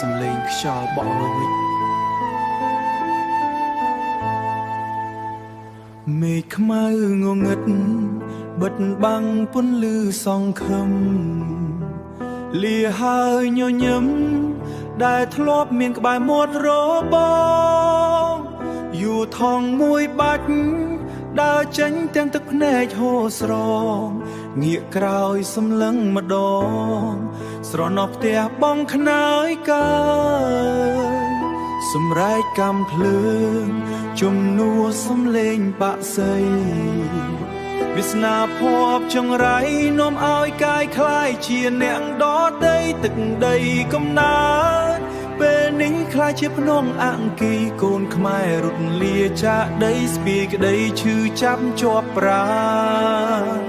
សំឡេងខ្យល់បក់មកវិញមេឃខ្មៅងងឹតបិទបាំងពន្លឺសង្ឃឹមលាហើយញញឹមដែលធ្លាប់មានក្បែរមាត់របស់យូរថងមួយបាច់ដើរចេញទាំងទឹកភ្នែកហូរស្រងងាកក្រោយសម្លឹងម្ដងស្រណោះផ្ទះបងខ្នើយកើសម្រែកកម្មភ្លើងជំនួសសំឡេងបាក់សីវាសនាភ័ព្វចង្រៃនាំឲ្យកាយคล้ายជាអ្នកដតីទឹកដីកំណើតពេលនេះคล้ายជាភ្នំអង្គីកូនខ្មែររត់លាចាកដីស្ពាយក្ដីឈឺចាប់ជាប់ប្រាណ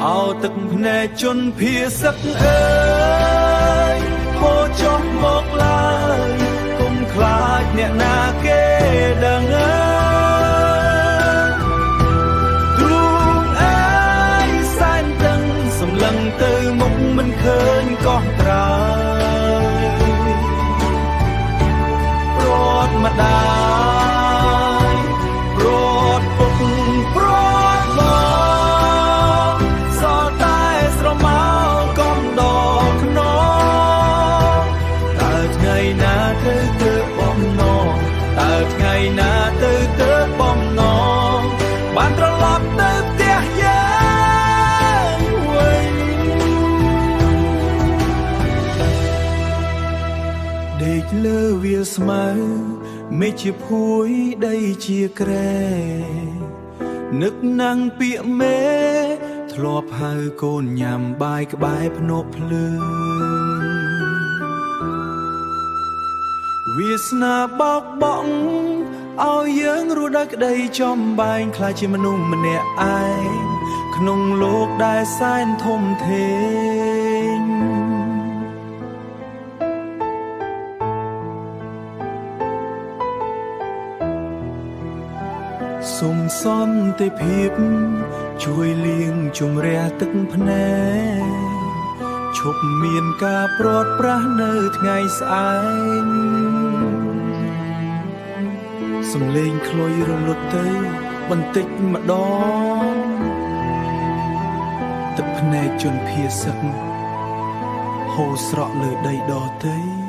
អោទឹកភ្នែកជន់ភាសឹកអើយហូរចុះមកឡើយកុំខ្លាចអ្នកណាគេដឹងអើយទ្រូងអើយសែនតឹងសម្លឹងទៅមុខមិនឃើញកោះត្រើយព្រាត់ម្ដាយព្រាត់ពុកព្រាត់បងសល់តែស្រមោលកំដរខ្នងតើថ្ងៃណាទៅបំណងតើថ្ងៃណាទៅបំណងបានត្រឡប់ទៅផ្ទះយើងវិញដេកលើវាលស្មៅមេឃជាភួយដីជាក្រែនឹកណាំងពាក្យមេធ្លាប់ហៅកូនញ៉ាំបាយក្បែរភ្នក់ភ្លើងវាសនាបោកបង់ឲ្យយើងរស់ដោយក្តីចំបែងខ្លាចជាមនុស្សម្នាក់ឯងក្នុងโลกដែលសែនធំធេងសុំសន្តិភាពជួយលាងជម្រះទឹកភ្នែកឈប់មានការព្រាត់ប្រាសនៅថ្ងៃស្អែកសំឡេងខ្លុយរលត់ទៅបន្តិចម្ដងទឹកភ្នែកជន់ភាសឹកហូរស្រក់លើដីដទៃ